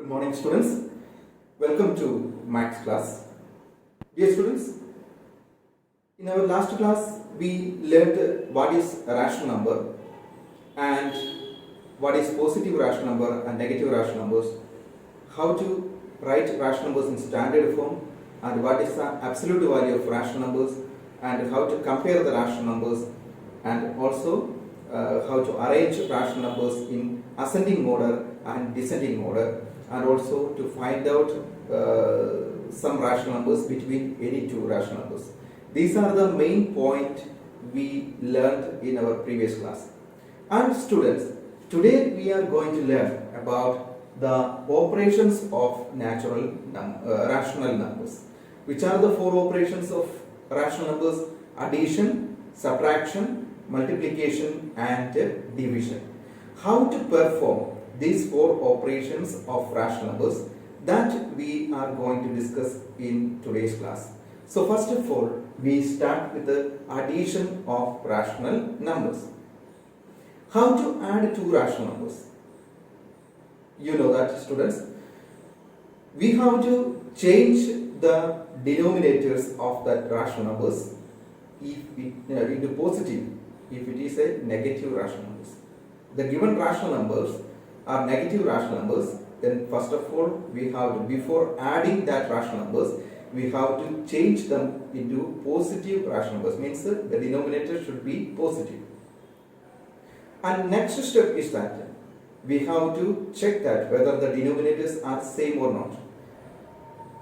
morning, students. Welcome to Maths class. Dear students, in our last class we learned what is a rational number and what is positive rational number and negative rational numbers, how to write rational numbers in standard form, and what is the absolute value of rational numbers, and how to compare the rational numbers, and also how to arrange rational numbers in ascending order and descending order, and also to find out some rational numbers between any two rational numbers. These are the main point we learned in our previous class. And students, today we are going to learn about the operations of rational numbers. Which are the four operations of rational numbers? Addition, subtraction, multiplication and division. How to perform these four operations of rational numbers, that we are going to discuss in today's class. So first of all, we start with the addition of rational numbers. How to add two rational numbers? You know that, students. We have to change the denominators of that rational numbers into positive if it is a negative rational numbers. The given rational numbers are negative rational numbers, then first of all we have to, before adding that rational numbers, we have to change them into positive rational numbers, means the denominator should be positive. And next step is that we have to check that whether the denominators are same or not.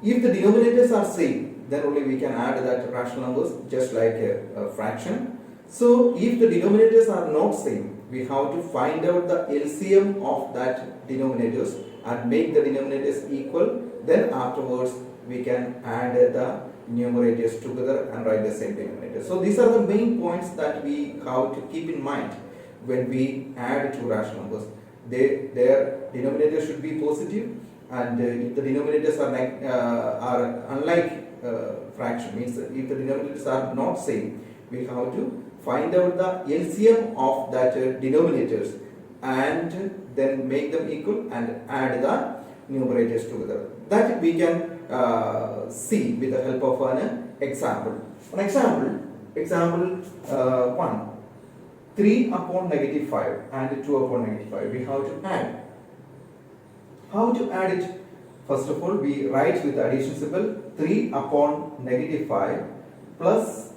If the denominators are same, then only we can add that rational numbers, just like a fraction. So if the denominators are not same, we have to find out the LCM of that denominators and make the denominators equal. Then afterwards we can add the numerators together and write the same denominator. So these are the main points that we have to keep in mind when we add two rational numbers. Their denominator should be positive, and if the denominators are unlike fraction, means if the denominators are not same, we have to find out the LCM of that denominators and then make them equal and add the numerators together. That we can see with the help of an example. An example 1. 3 upon negative 5 and 2 upon negative 5. We have to add. How to add it? First of all, we write with the addition symbol 3 upon negative 5 plus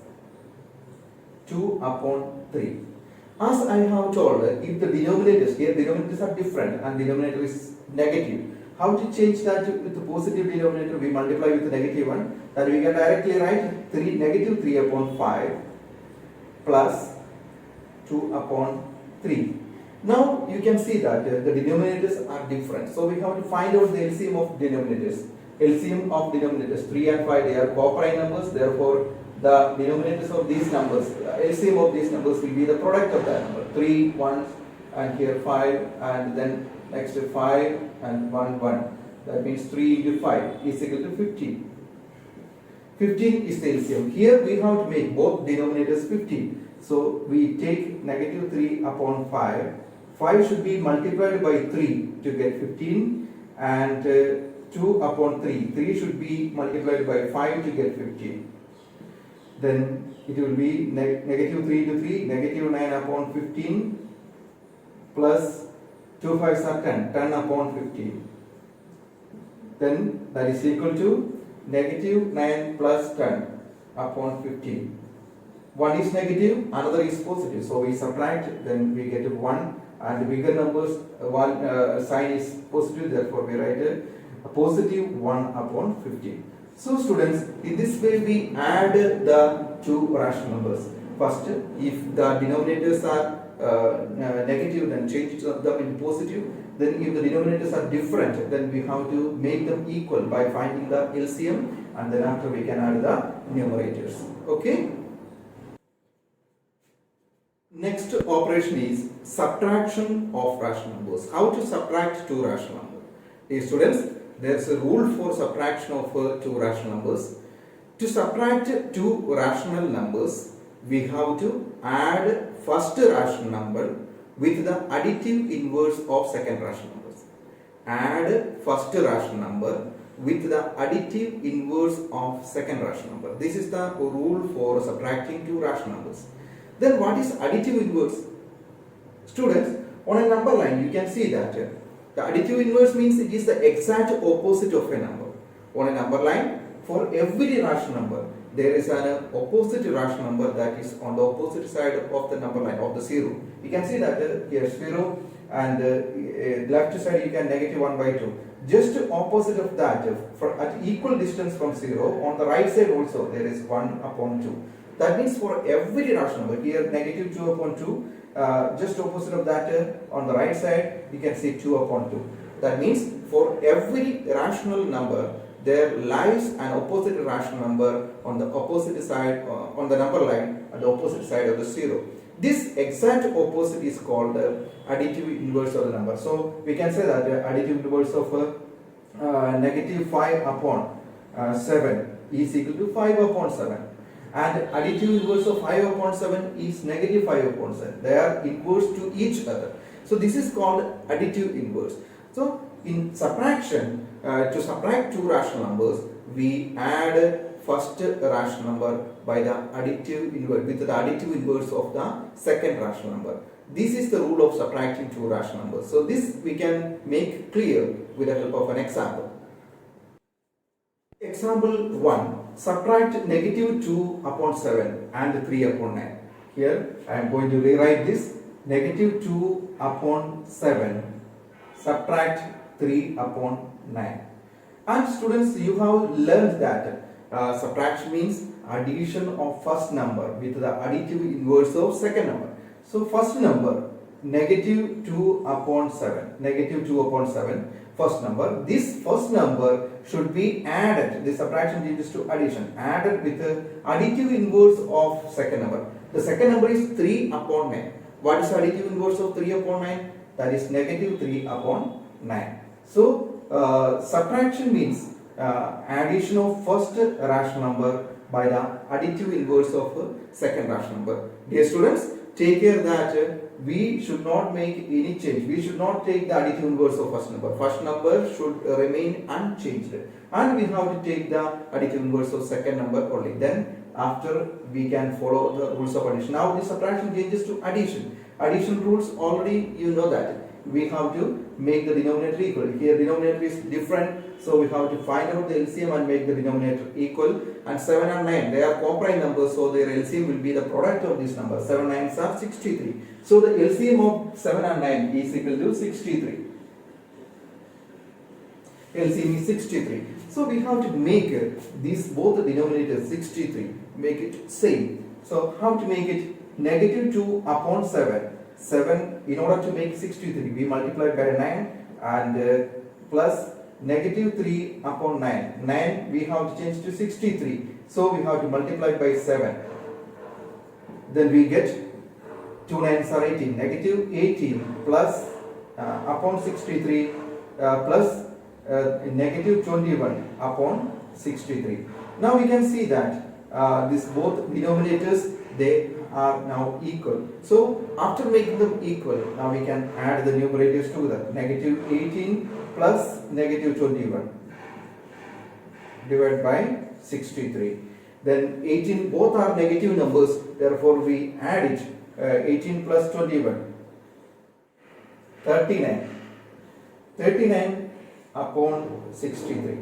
2 upon 3. As I have told, if the denominators, here denominators are different and denominator is negative, how to change that with the positive denominator? We multiply with the negative one, that we can directly write negative 3 upon 5 plus 2 upon 3. Now you can see that the denominators are different. So we have to find out the LCM of denominators. LCM of denominators 3 and 5, they are co-prime numbers. Therefore, the denominators of these numbers, LCM of these numbers will be the product of that number. 3, 1, and here 5, and then next 5 and 1, 1. That means 3 into 5 is equal to 15. 15 is the LCM. Here we have to make both denominators 15. So we take negative 3 upon 5. 5 should be multiplied by 3 to get 15, and 2 upon 3. 3 should be multiplied by 5 to get 15. Then it will be negative 3 into 3, negative 9 upon 15 plus 2 5s are 10, 10 upon 15. Then that is equal to negative 9 plus 10 upon 15. One is negative, another is positive. So we subtract, then we get 1, and bigger numbers, one sign is positive, therefore we write a positive 1 upon 15. So students, in this way we add the two rational numbers. First, if the denominators are negative, then change them into positive. Then if the denominators are different, then we have to make them equal by finding the LCM, and then after we can add the numerators. Okay. Next operation is subtraction of rational numbers. How to subtract two rational numbers? Dear students, there is a rule for subtraction of two rational numbers. To subtract two rational numbers, we have to add first rational number with the additive inverse of second rational numbers. add first rational number with the additive inverse of second rational number. This is the rule for subtracting two rational numbers. Then what is additive inverse? Students, on a number line you can see that the additive inverse means it is the exact opposite of a number. On a number line, for every rational number, there is an opposite rational number that is on the opposite side of the number line of the zero. You can see that here 0 and left side you can negative 1 by 2. Just opposite of that, at equal distance from 0, on the right side also there is 1 upon 2. That means for every rational number, here negative 2 upon 2, just opposite of that on the right side you can see 2 upon 2. That means for every rational number there lies an opposite rational number on the opposite side on the number line at the opposite side of the zero. This exact opposite is called the additive inverse of the number. So we can say that the additive inverse of negative 5 upon 7 is equal to 5 upon 7. And additive inverse of 5 upon 7 is negative 5 upon 7. They are inverse to each other. So this is called additive inverse. So in subtraction, to subtract two rational numbers, we add first rational number by the additive inverse with the additive inverse of the second rational number. This is the rule of subtracting two rational numbers. So this we can make clear with the help of an example. Example 1. Subtract negative 2 upon 7 and 3 upon 9. Here I am going to rewrite this. Negative 2 upon 7 subtract 3 upon 9. And students, you have learned that subtraction means addition of first number with the additive inverse of second number. So first number, negative 2 upon 7, negative 2 upon 7, first number. This first number should be added, the subtraction changes to addition, added with the additive inverse of second number. The second number is 3 upon 9. What is additive inverse of 3 upon 9? That is negative 3 upon 9. So subtraction means addition of first rational number by the additive inverse of second rational number. Dear students, take care that we should not make any change. We should not take the additive inverse of first number. First number should remain unchanged, and we have to take the additive inverse of second number only. Then after we can follow the rules of addition. Now the subtraction changes to addition. Addition rules already you know that. We have to make the denominator equal. Here denominator is different, so we have to find out the LCM and make the denominator equal. And 7 and 9, they are co-prime numbers, so their LCM will be the product of this number. 7 9s are 63. So the LCM of 7 and 9 is equal to 63. LCM is 63. So we have to make these both the denominators 63, make it same. So how to make it? Negative 2 upon 7. 7, in order to make 63, we multiply by 9 and plus negative 3 upon 9. 9 we have to change to 63. So we have to multiply by 7. Then we get 2 9s are 18. Negative 18 plus upon 63 plus negative 21 upon 63. Now we can see that this both denominators, they are now equal. So after making them equal, now we can add the numerators together. Negative 18 plus negative 21 divided by 63. Then 18, both are negative numbers, therefore we add it. 18 plus 21, 39. 39 upon 63.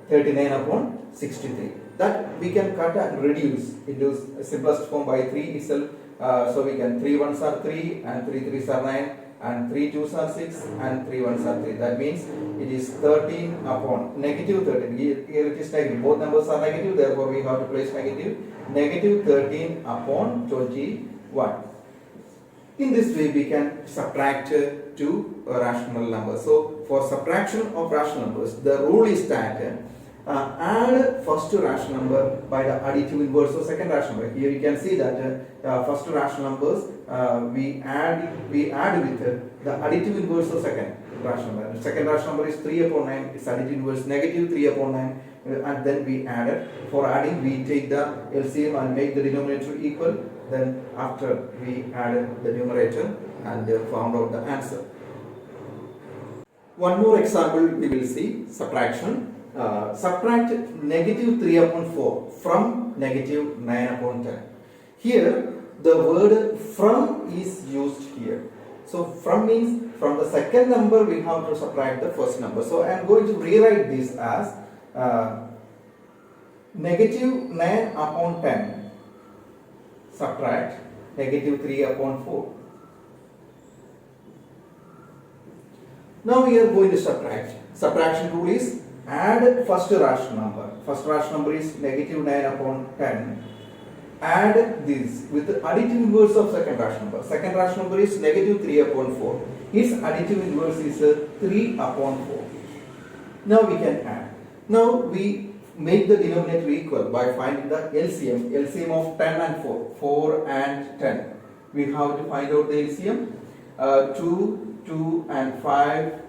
39 upon 63. That we can cut and reduce into simplest form by 3 itself. So we can 3 1s are 3 and 3 3s are 9 and 3 2s are 6 and 3 1s are 3. That means it is 13 upon negative 13. Here it is negative. Both numbers are negative, therefore we have to place negative. Negative 13 upon 21. In this way we can subtract two rational numbers. So for subtraction of rational numbers, the rule is that add first rational number by the additive inverse of second rational number. Here you can see that first rational numbers we add with the additive inverse of second rational number. Second rational number is 3 upon 9. Its additive inverse negative 3 upon 9, and then we add it. For adding, we take the LCM and make the denominator equal. Then after we added the numerator and found out the answer. One more example we will see, subtraction. Subtract negative 3 upon 4 from negative 9 upon 10. Here the word from is used here. So from means from the second number we have to subtract the first number. So I am going to rewrite this as negative 9 upon 10 subtract negative 3 upon 4. Now we are going to subtract. Subtraction rule is add first rational number. First rational number is negative 9 upon 10. Add this with the additive inverse of second rational number. Second rational number is negative 3 upon 4. Its additive inverse is 3 upon 4. Now we can add. Now we make the denominator equal by finding the LCM. LCM of 10 and 4. 4 and 10. We have to find out the LCM. 2 and 5.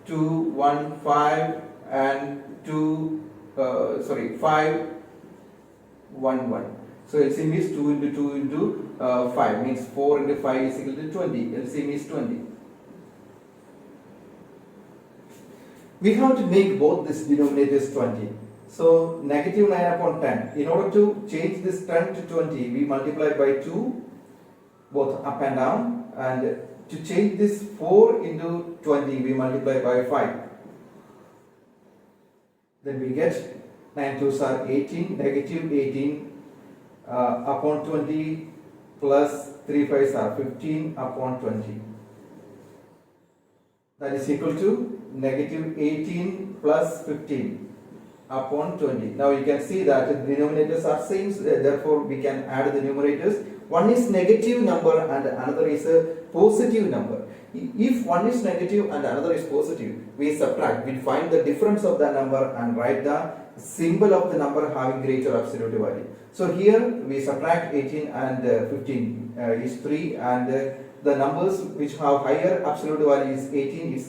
2, 1, 5 and 5, 1, 1. So LCM is 2 into 2 into 5 means 4 into 5 is equal to 20. LCM is 20. We have to make both these denominators 20. So negative 9 upon 10. In order to change this 10 to 20, we multiply by 2 both up and down, and to change this 4 into 20 we multiply by 5. Then we get 9 2s are 18, negative 18 upon 20 plus 3 5s are 15 upon 20. That is equal to negative 18 plus 15 upon 20. Now you can see that the denominators are same, therefore we can add the numerators. One is negative number and another is a positive number. If one is negative and another is positive, we subtract. We find the difference of the number and write the symbol of the number having greater absolute value. So here we subtract 18 and 15 is 3, and the numbers which have higher absolute value is 18 is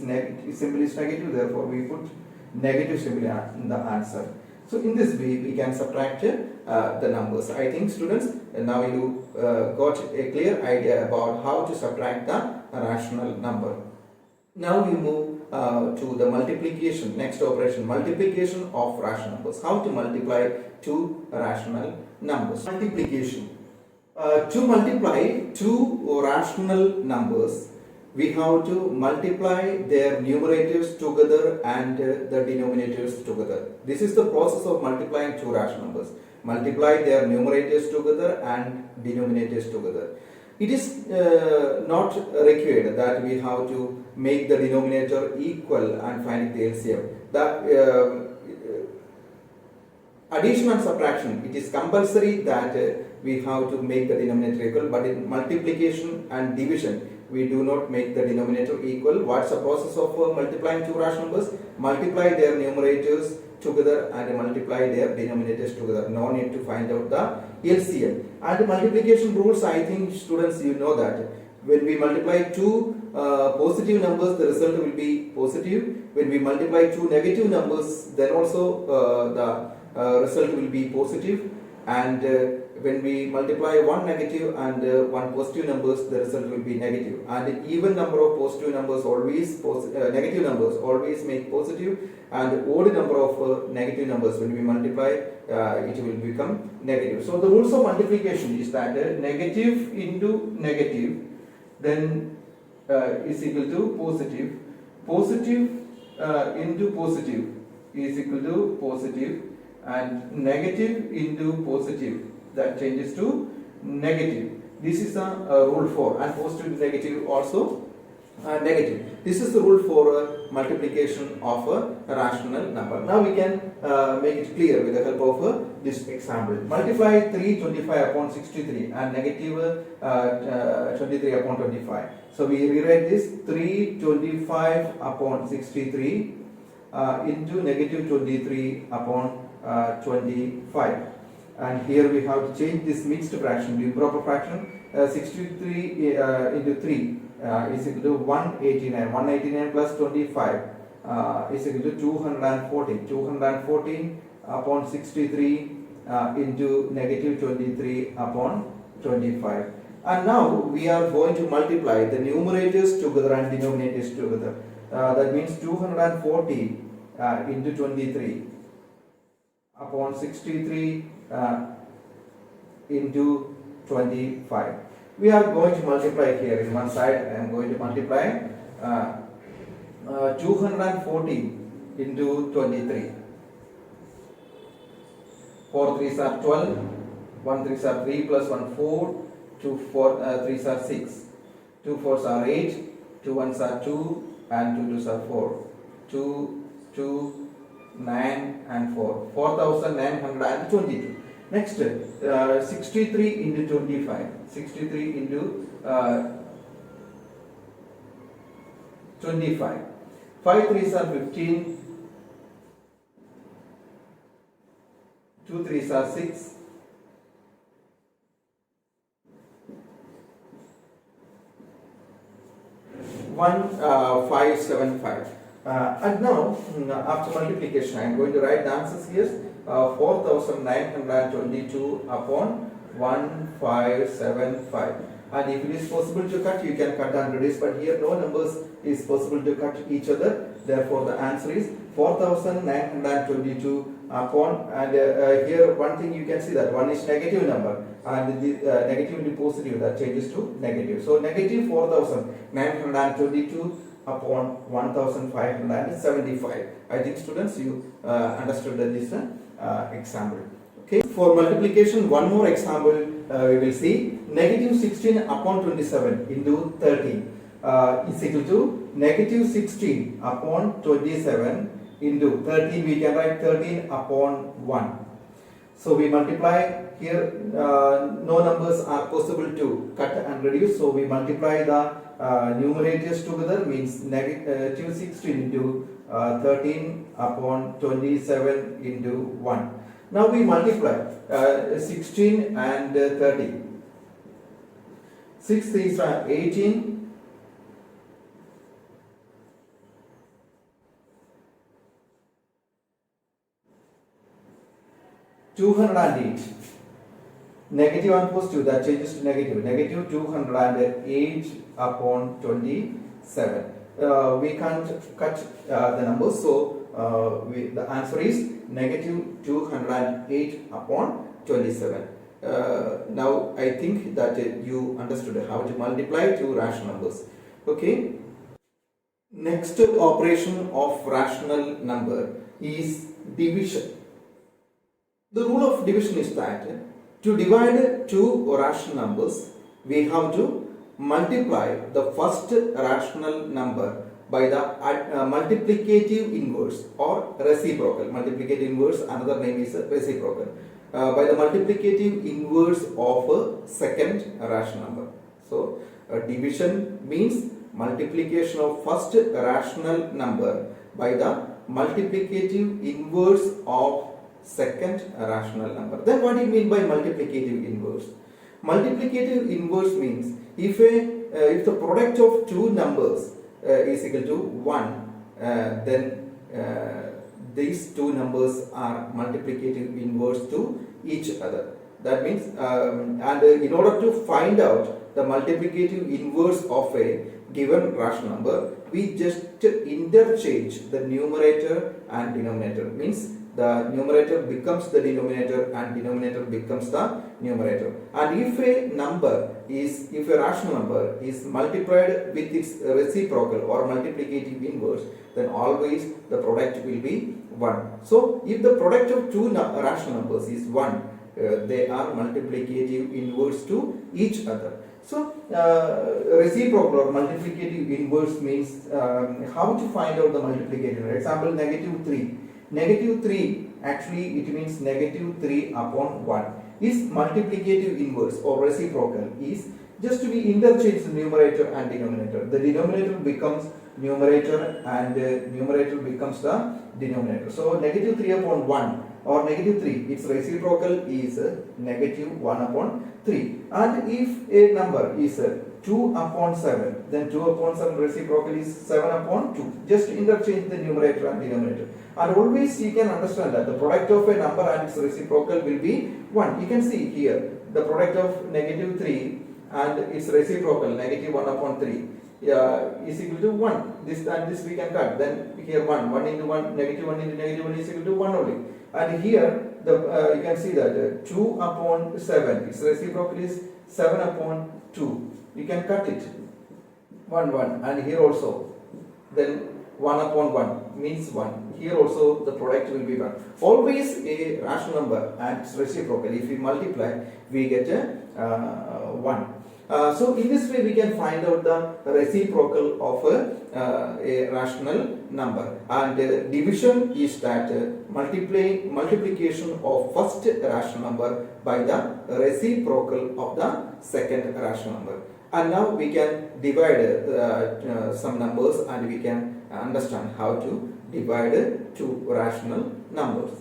symbol is negative, therefore we put negative symbol in the answer. So in this way we can subtract the numbers. I think students, now you got a clear idea about how to subtract the rational number. Now we move to the multiplication, next operation, multiplication of rational numbers. How to multiply two rational numbers. Multiplication. To multiply two rational numbers, we have to multiply their numerators together and the denominators together. This is the process of multiplying two rational numbers. Multiply their numerators together and denominators together. It is not required that we have to make the denominator equal and find the LCM. The addition and subtraction, it is compulsory that we have to make the denominator equal, but in multiplication and division, we do not make the denominator equal. What's the process of multiplying two rational numbers? Multiply their numerators together and multiply their denominators together. No need to find out the LCM. And multiplication rules, I think students, you know that when we multiply two positive numbers, the result will be positive. When we multiply two negative numbers, then also the result will be positive. And when we multiply one negative and one positive numbers, the result will be negative. And even number of positive numbers always negative numbers always make positive, and odd number of negative numbers, when we multiply it will become negative. So the rules of multiplication is that negative into negative then is equal to positive. Positive into positive is equal to positive, and negative into positive, that changes to negative. This is a rule for, and positive to negative also negative. This is the rule for multiplication of a rational number. Now we can make it clear with the help of this example. Multiply 325 upon 63 and negative 23 upon 25. So we rewrite this 325 upon 63 into negative 23 upon 25. And here we have to change this mixed fraction to improper fraction. 63 into 3 is equal to 189. 189 plus 25 is equal to 214. 214 upon 63 into negative 23 upon 25. And now we are going to multiply the numerators together and denominators together. that means 240 into 23 upon 63 into 25. We are going to multiply here in one side. I am going to multiply 240 into 23. 4 3s are 12, 1 3s are 3 plus 1 4, 2 4 3s are 6, 2 4s are 8, 2 1s are 2 and 2 2s are 4, 2 2 9 and 4, 4922. Next 63 into 25, 63 into 25, 5 3s are 15, 2 3s are 6, 1575. And now after multiplication I am going to write the answers here. 4922 upon 1575. And if it is possible to cut, you can cut the hundreds, but here no numbers is possible to cut each other. Therefore the answer is 4922 upon, and here one thing you can see that one is negative number and the negative into positive, that changes to negative. So negative 4922 upon 1575. I think students you understood this example. Okay, for multiplication one more example we will see. Negative 16 upon 27 into 13 is equal to negative 16 upon 27 into 13. We can write 13 upon 1. So we multiply here, no numbers are possible to cut and reduce, so we multiply the numerators together, means negative 16 into 13 upon 27 into 1. Now we multiply 16 and 30. 6 3s are 18. 208. Negative and positive, that changes to negative. Negative 208 upon 27. We can't cut the numbers, so the answer is negative 208 upon 27. Now I think that you understood how to multiply two rational numbers. Okay. Next operation of rational number is division. The rule of division is that to divide two rational numbers, we have to multiply the first rational number by the multiplicative inverse or reciprocal. Multiplicative inverse, another name is reciprocal. By the multiplicative inverse of a second rational number. So division means multiplication of first rational number by the multiplicative inverse of second rational number. Then what do you mean by multiplicative inverse? Multiplicative inverse means if the product of two numbers is equal to 1, then these two numbers are multiplicative inverse to each other. That means and in order to find out the multiplicative inverse of a given rational number, we just interchange the numerator and denominator. Means the numerator becomes the denominator and denominator becomes the numerator. And if a rational number is multiplied with its reciprocal or multiplicative inverse, then always the product will be 1. So if the product of two rational numbers is 1, they are multiplicative inverse to each other. So reciprocal or multiplicative inverse means how to find out the multiplicative. For example, negative 3. Negative 3, actually it means negative 3 upon 1 is multiplicative inverse or reciprocal is just to be interchanged numerator and denominator. The denominator becomes numerator and numerator becomes the denominator. So negative 3 upon 1 or negative 3, its reciprocal is negative 1 upon 3. And if a number is 2 upon 7, then 2 upon 7 reciprocal is 7 upon 2. Just interchange the numerator and denominator. And always you can understand that the product of a number and its reciprocal will be 1. You can see here the product of negative 3 and its reciprocal negative 1 upon 3 is equal to 1. this and this we can cut. Then here 1 into 1, negative 1 into negative 1 is equal to 1 only. And here the you can see that 2 upon 7, its reciprocal is 7 upon 2. You can cut it 1 1, and here also then 1 upon 1 means 1. Here also the product will be 1. Always a rational number and its reciprocal. If we multiply, we get a 1. So in this way we can find out the reciprocal of a rational number, and division is that multiplication of first rational number by the reciprocal of the second rational number. And now we can divide some numbers, and we can understand how to divide two rational numbers.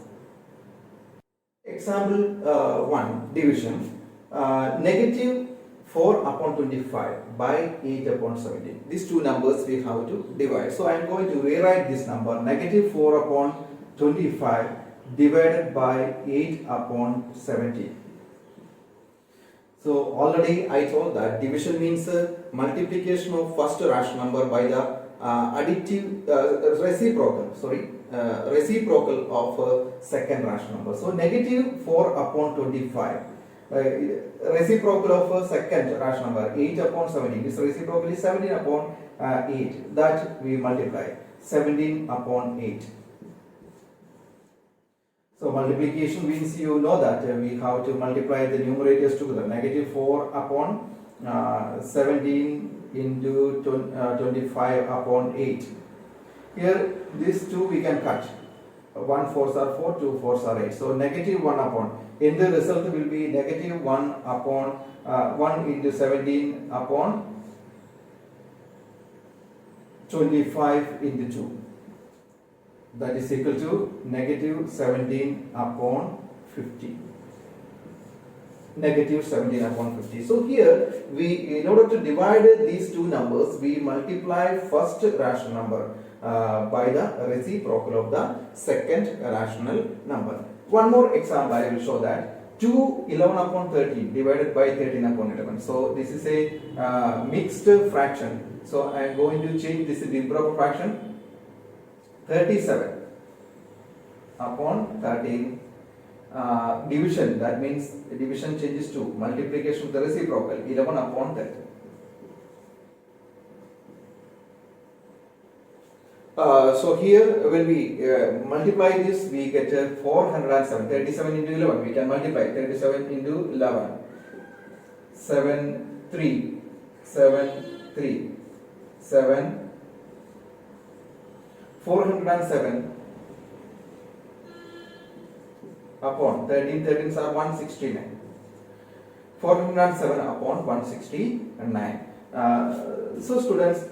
Example 1, division. Negative 4 upon 25 by 8 upon 17. These two numbers we have to divide. So I am going to rewrite this number, negative 4 upon 25 divided by 8 upon 17. So already I told that division means multiplication of first rational number by the reciprocal of second rational number. So negative 4 upon 25. Reciprocal of second rational number 8 upon 17. This reciprocal is 17 upon 8. That we multiply 17 upon 8. So multiplication means you know that we have to multiply the numerators together. Negative 4 upon 17 into 25 upon 8. Here these two we can cut. 1 4s are 4, 2 4s are 8. So negative 1 upon. In the result will be negative 1 upon 1 into 17 upon 25 into 2. That is equal to negative 17 upon 50. Negative 17 upon 50. So here we, in order to divide these two numbers, we multiply first rational number by the reciprocal of the second rational number. One more example I will show that. 2 11 upon 13 divided by 13 upon 11. So this is a mixed fraction. So I am going to change this into improper fraction. 37 upon 13. Division, that means division changes to multiplication of the reciprocal, 11 upon 13. So here when we multiply this, we get 407. 37 into 11, we can multiply 37 into 11. 7 3 7 3 7 407 upon 13. 13s are 169. 407 upon 169. So students,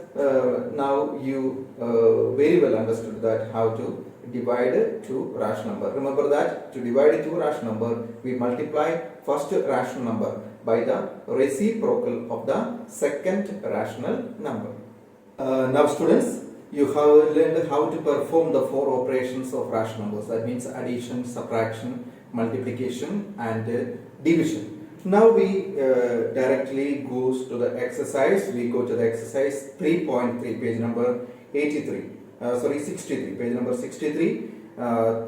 now you very well understood that how to divide two rational number. Remember that to divide two rational number, we multiply first rational number by the reciprocal of the second rational number. Now students, you have learned how to perform the four operations of rational numbers. That means addition, subtraction, multiplication and division. Now we directly goes to the exercise. We go to the exercise 3.3, page number 63, page number 63,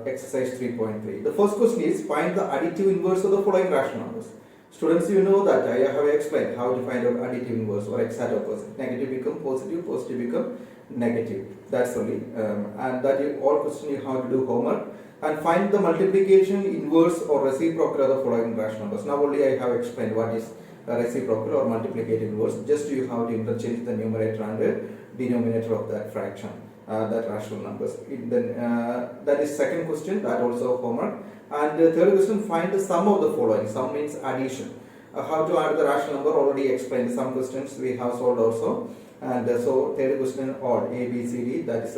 exercise 3.3. The first question is, find the additive inverse of the following rational numbers. Students, you know that I have explained how to find out additive inverse or exact opposite. Negative become positive, positive become negative. That's only, and that is all question you have to do homework. And find the multiplication inverse or reciprocal of the following rational numbers. Now only I have explained what is reciprocal or multiplicative inverse. Just you have to interchange the numerator and the denominator of that fraction, that rational numbers. Then that is second question, that also homework. And third question, find the sum of the following. Sum means addition. How to add the rational number already explained. Some questions we have solved also. And so third question, odd, A, B, C, D, that is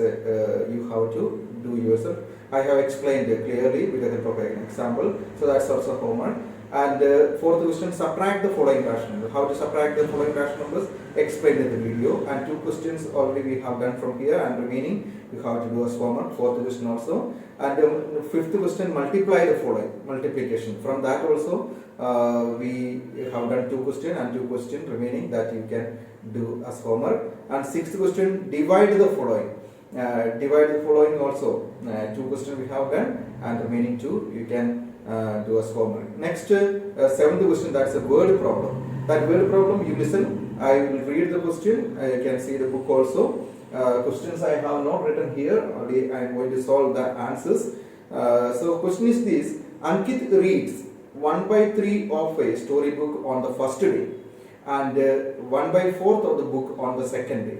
you have to do yourself. I have explained clearly with the help of an example. So that's also homework. And fourth question, subtract the following rational numbers. How to subtract the following rational numbers? Explained in the video. And two questions already we have done from here, and remaining you have to do as homework. Fourth question also, and fifth question, multiply the following, multiplication. From that also we have done 2 questions and 2 questions remaining that you can do as homework. And sixth question, divide the following. Divide the following also, 2 questions we have done and remaining 2 you can do as homework. Next, seventh question, that's a word problem. That word problem, you listen, I will read the question, you can see the book also. Questions I have not written here, only I am going to solve the answers. So question is this: Ankit reads 1/3 of a storybook on the first day and 1/4 of the book on the second day.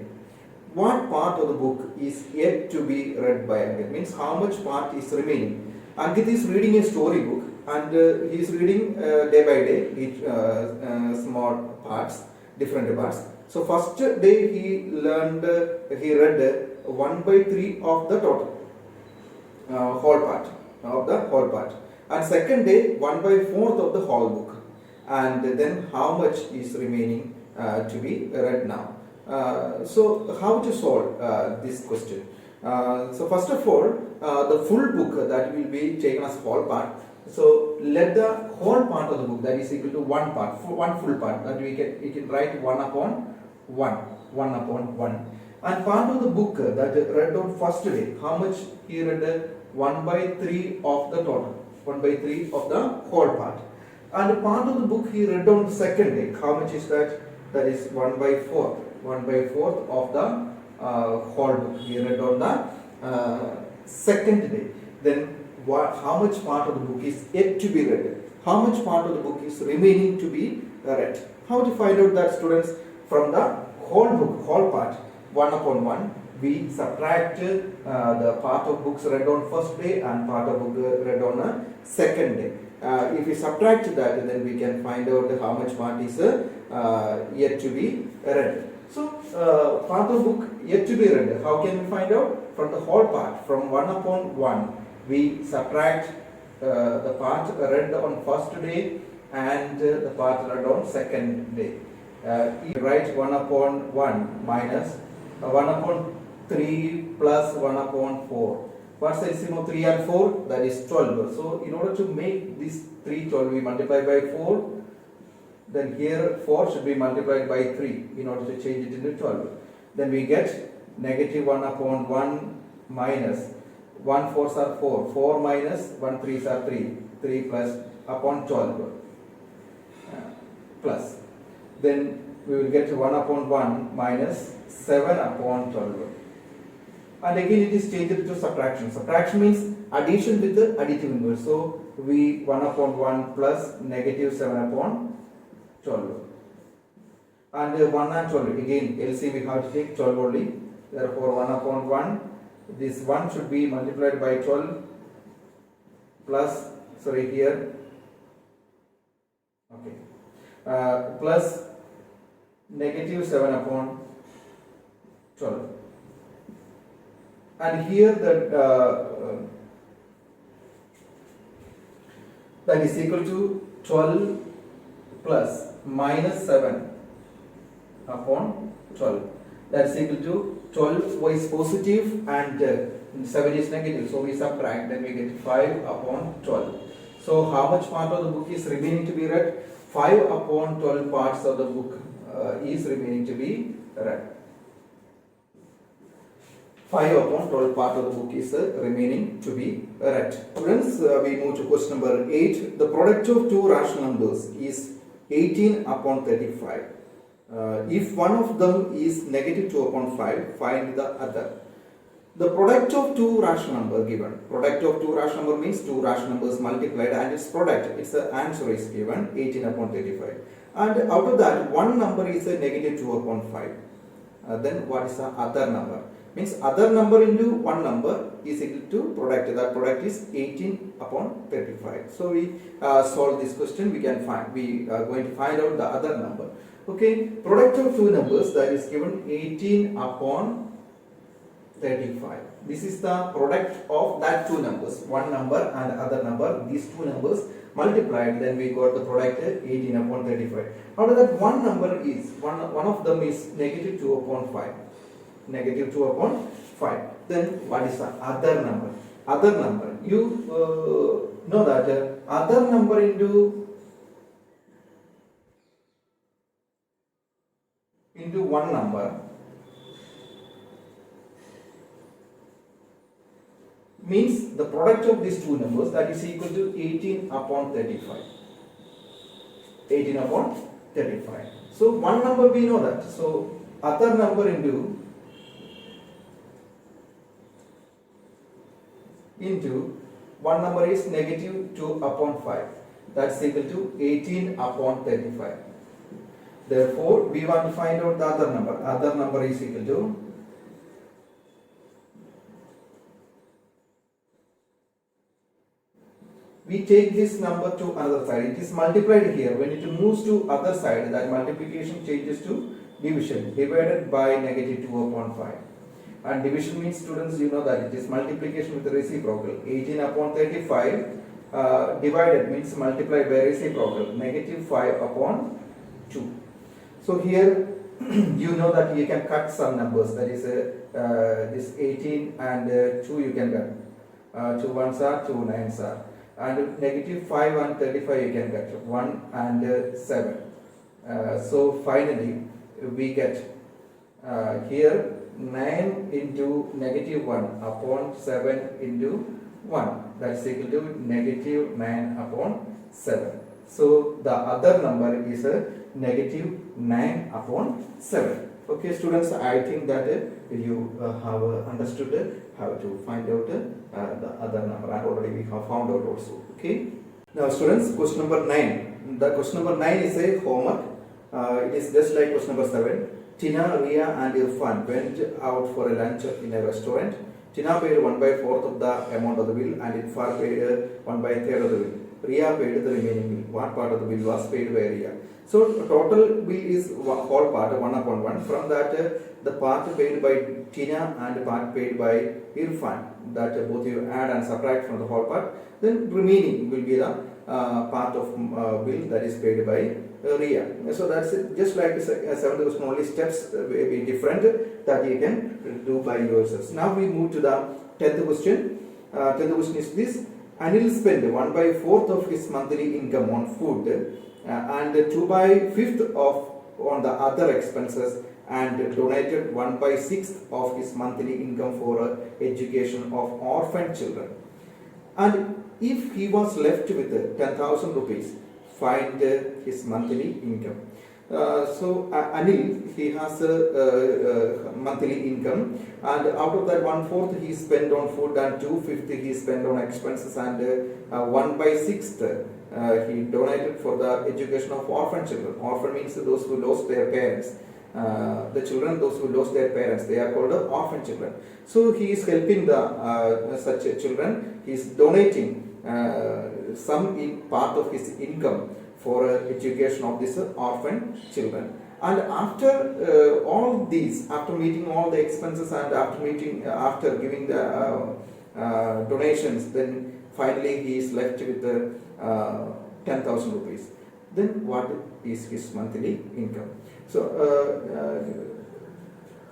What part of the book is yet to be read by Ankit? Means how much part is remaining. Ankit is reading a storybook and he is reading day by day, each small parts, different parts. So first day he read 1/3 of the total whole part, and second day 1/4 of the whole book, and then how much is remaining to be read now. So how to solve this question? So first of all, the full book that will be taken as whole part. So let the whole part of the book, that is equal to one part, one full part, that we can write 1 upon 1. And part of the book that read on first day, how much he read? 1/3 of the total, 1/3 of the whole part. And part of the book he read on the second day, how much is that? That is 1/4 of the whole book he read on the second day. Then how much part of the book is yet to be read? How much part of the book is remaining to be read? How to find out that, students? From the whole book, whole part, 1 upon 1, we subtract the part of books read on first day and part of book read on a second day. If we subtract that, then we can find out how much part is yet to be read. So part of book yet to be read, how can we find out? From the whole part, from 1 upon 1, we subtract the part read on first day and the part read on second day. You write 1 upon 1 minus 1 upon 3 plus 1 upon 4. What's the LCM of 3 and 4? That is 12. So in order to make this 3 12, we multiply by 4. Then here 4 should be multiplied by 3 in order to change it into 12. Then we get negative 1 upon 1 minus 1 4s are 4, 4 minus 1 3s are 3, 3 plus upon 12 plus. Then we will get 1 upon 1 minus 7 upon 12. And again it is changed to subtraction. Subtraction means addition with the additive inverse. So we 1 upon 1 plus negative 7 upon 12. And 1 and 12, again LCM we have to take 12 only. Therefore 1 upon 1, this 1 should be multiplied by 12 plus, sorry here, okay, plus negative 7 upon 12. And here that is equal to 12 plus minus 7 upon 12. That is equal to 12 is positive and 7 is negative. So we subtract, then we get 5 upon 12. So how much part of the book is remaining to be read? 5 upon 12 parts of the book is remaining to be read. 5 upon 12 part of the book is remaining to be read. Students, we move to question number 8. The product of two rational numbers is 18 upon 35. If one of them is negative 2 upon 5, find the other. The product of two rational numbers given. Product of two rational numbers means two rational numbers multiplied and its product, its answer is given 18 upon 35. And out of that, one number is a negative 2 upon 5. Then what is the other number? Means other number into one number is equal to product. That product is 18 upon 35. So we solve this question. We are going to find out the other number. Okay, product of two numbers, that is given 18 upon 35. This is the product of that two numbers, one number and other number. These two numbers multiplied, then we got the product 18 upon 35. Out of that, one number is one of them is negative 2 upon 5. Negative 2 upon 5. Then what is the other number? Other number. You know that other number into one number means the product of these two numbers, that is equal to 18 upon 35. 18 upon 35. So one number we know that. So other number into one number is negative 2 upon 5. That's equal to 18 upon 35. Therefore, we want to find out the other number. Other number is equal to we take this number to another side. It is multiplied here. When it moves to other side, that multiplication changes to division. Divided by negative 2 upon 5. And division means, students, you know that it is multiplication with the reciprocal. 18 upon 35 divided means multiplied by reciprocal. Negative 5 upon 2. So here you know that you can cut some numbers. That is this 18 and 2 you can cut. 2 ones are, 2 nines are. And negative 5 and 35 you can cut. 1 and 7. So finally we get here 9 into negative 1 upon 7 into 1. That's equal to negative 9 upon 7. So the other number is negative 9 upon 7. Okay, students, I think that you have understood how to find out the other number, and already we have found out also. Okay. Now, students, question number 9. The question number 9 is a homework. It is just like question number 7. Tina, Ria and Irfan went out for a lunch in a restaurant. Tina paid 1/4 of the amount of the bill and Irfan paid 1/3 of the bill. Ria paid the remaining bill. What part of the bill was paid by Ria? So total bill is whole part 1 upon 1. From that the part paid by Tina and part paid by Irfan, that both you add and subtract from the whole part. Then remaining will be the part of bill that is paid by Ria. So that's it. Just like the 7th question, only steps will be different that you can do by yourselves. Now we move to the 10th question. 10th question is this: Anil spent 1/4 of his monthly income on food and 2/5 on the other expenses, and donated 1/6 of his monthly income for education of orphan children. And if he was left with 10,000 rupees, find his monthly income. So Anil, he has a monthly income, and out of that 1/4 he spent on food, and 2/5 he spent on expenses, and 1/6 he donated for the education of orphan children. Orphan means those who lost their parents. The children, those who lost their parents, they are called orphan children. So he is helping the such children. He is donating some part of his income for education of these orphan children. And after all these, after meeting all the expenses and after giving the donations, then finally he is left with 10,000 rupees. Then what is his monthly income? So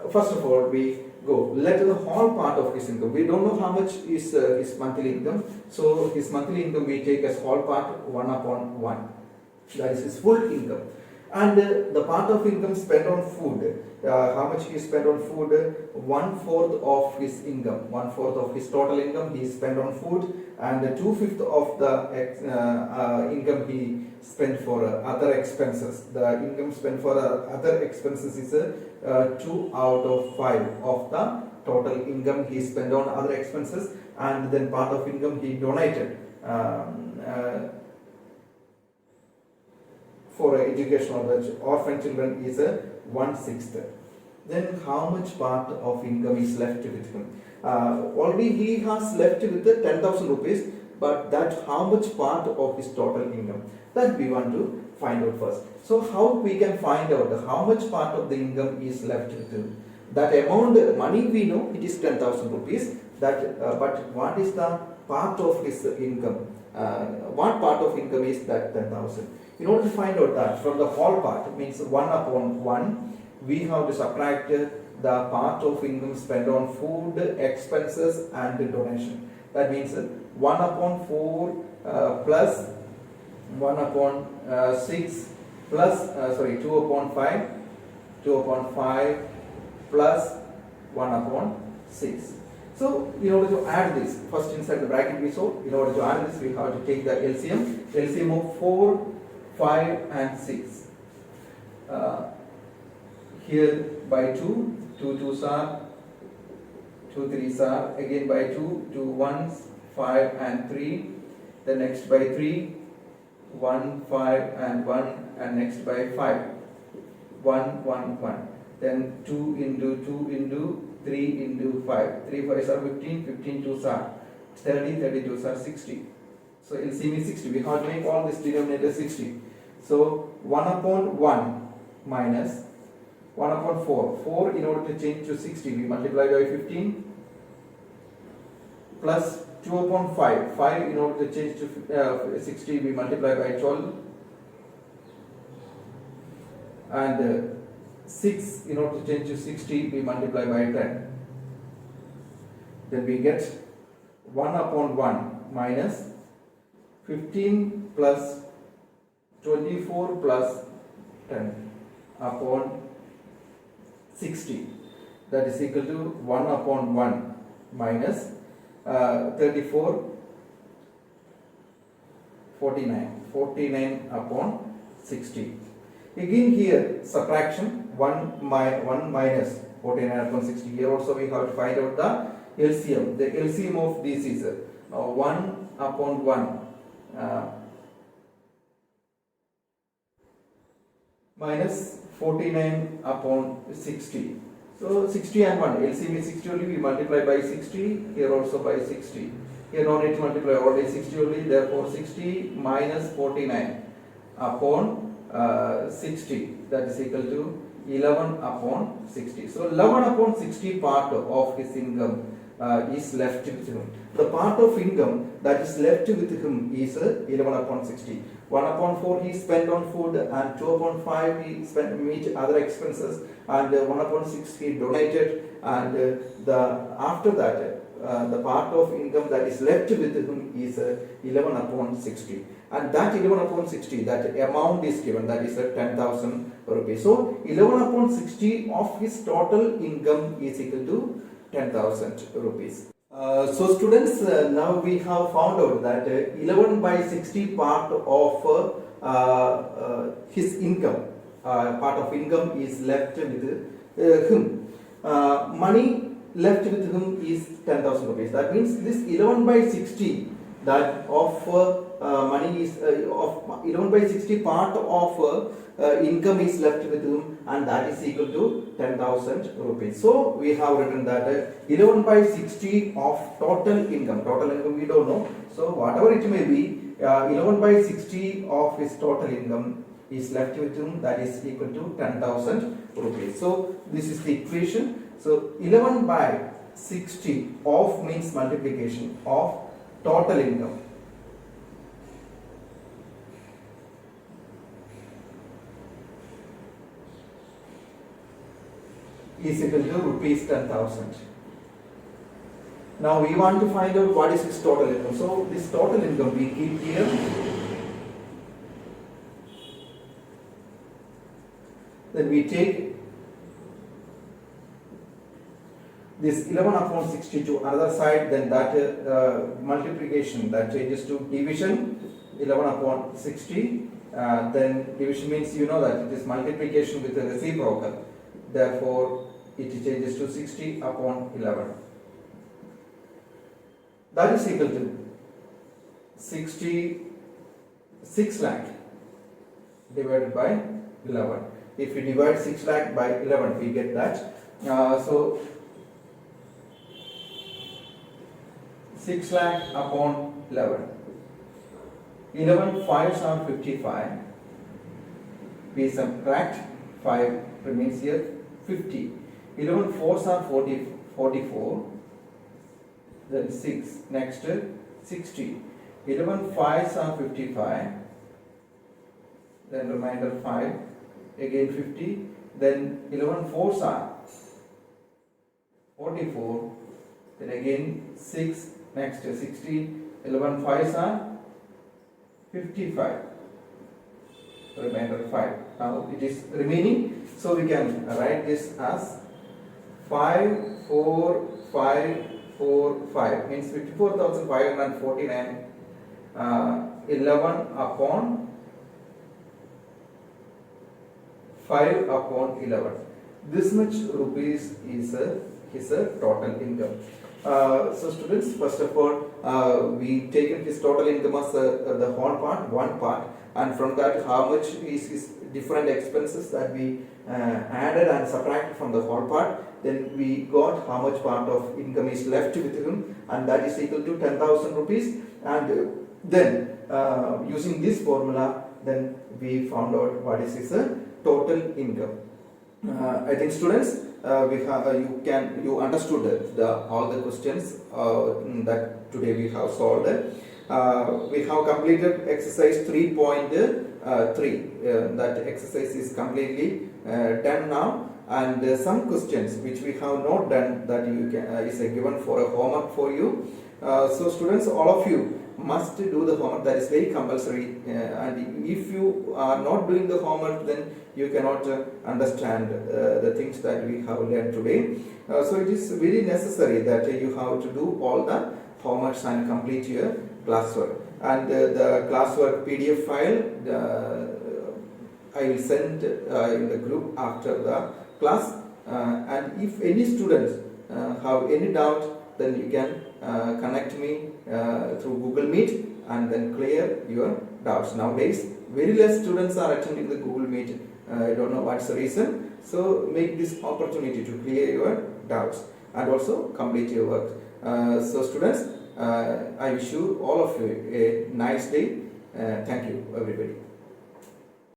first of all, we go let the whole part of his income. We don't know how much is his monthly income. So his monthly income we take as whole part 1 upon 1. That is his full income. And the part of income spent on food, how much he spent on food? 1/4 of his income, 1/4 of his total income he spent on food, and 2/5 of the income he spent for other expenses. The income spent for other expenses is 2 out of 5 of the total income he spent on other expenses, and then part of income he donated for education of the orphan children is 1/6. Then how much part of income is left with him? Already he has left with 10,000 rupees, but that how much part of his total income? That we want to find out first. So how we can find out how much part of the income is left with him? That amount money we know it is 10,000 rupees. That but what is the part of his income? What part of income is that 10,000? In order to find out that from the whole part, means 1 upon 1, we have to subtract the part of income spent on food, expenses and donation. That means 1 upon 4 plus 1 upon 6 plus 2 upon 5, 2 upon 5 plus 1 upon 6. So in order to add this, first inside the bracket we saw, in order to add this we have to take the LCM of 4, 5 and 6. Here by 2, 2 2s are, 2 3s are, again by 2, 2 1s, 5 and 3, the next by 3, 1, 5 and 1, and next by 5, 1, 1, 1. Then 2 into 2 into 3 into 5. 3 5s are 15, 15 2s are 30, 30 2s are 60. So LCM is 60. We have to make all this denominator 60. So 1 upon 1 minus 1 upon 4. 4 in order to change to 60, we multiply by 15 plus 2 upon 5. 5 in order to change to 60, we multiply by 12. And 6 in order to change to 60, we multiply by 10. Then we get 1 upon 1 minus 15 plus 24 plus 10 upon 60. That is equal to 1 upon 1 minus 34, 49 upon 60. Again here subtraction 1 minus 49 upon 60. Here also we have to find out the LCM. The LCM of this is 1 upon 1 minus 49 upon 60. So 60 and 1, LCM is 60 only, we multiply by 60, here also by 60. Here no need to multiply, already 60 only, therefore 60 minus 49 upon 60, that is equal to 11 upon 60. So 11 upon 60 part of his income is left with him. The part of income that is left with him is 11 upon 60. 1 upon 4 he spent on food, and 2 upon 5 he spent meet other expenses, and 1 upon 6 he donated, and after that the part of income that is left with him is 11 upon 60. And that 11 upon 60, that amount is given, that is 10,000 rupees. So 11 upon 60 of his total income is equal to 10,000 rupees. So students, now we have found out that 11 by 60 part of his income, part of income is left with him. Money left with him is 10,000 rupees. That means this 11 by 60 that of money is of 11 by 60 part of income is left with him, and that is equal to 10,000 rupees. So we have written that 11 by 60 of total income we don't know. So whatever it may be, 11 by 60 of his total income is left with him, that is equal to 10,000 rupees. So this is the equation. So 11 by 60 of means multiplication of total income. Is equal to rupees 10,000. Now we want to find out what is his total income. So this total income we keep here. Then we take this 11 upon 60 to another side, then that multiplication that changes to division, 11 upon 60, then division means you know that it is multiplication with a reciprocal, therefore it changes to 60 upon 11. That is equal to 66 lakh divided by 11. If we divide 6 lakh by 11, we get that. So 6 lakh upon 11. 11 fives are 55. We subtract 5 remains here 50. 11 fours are 44. Then 6. Next 60. 11 fives are 55. Then remainder 5. Again 50. Then 11 fours are 44, then again 6, next 16, 11 5s are 55, remainder 5. Now it is remaining, so we can write this as 5 4 5 4 5, means 54,549, 11 upon 5 upon 11. This much rupees is a total income. So students, first of all, we taken his total income as the whole part, one part, and from that how much is his different expenses that we added and subtracted from the whole part. Then we got how much part of income is left with him, and that is equal to 10,000 rupees. And then using this formula, then we found out what is his total income. I think students, you understood all the questions that today we have solved. We have completed exercise 3.3. That exercise is completely done now, and some questions which we have not done, that you can is given for a homework for you. So students, all of you must do the homework. That is very compulsory, and if you are not doing the homework, then you cannot understand the things that we have learned today. So it is very necessary that you have to do all the homeworks and complete your classwork. And the classwork PDF file I will send in the group after the class. And if any students have any doubt, then you can connect me through Google Meet and then clear your doubts. Nowadays, very less students are attending the Google Meet. I don't know what's the reason. So make this opportunity to clear your doubts and also complete your work. So students, I wish you all of you a nice day. Thank you everybody.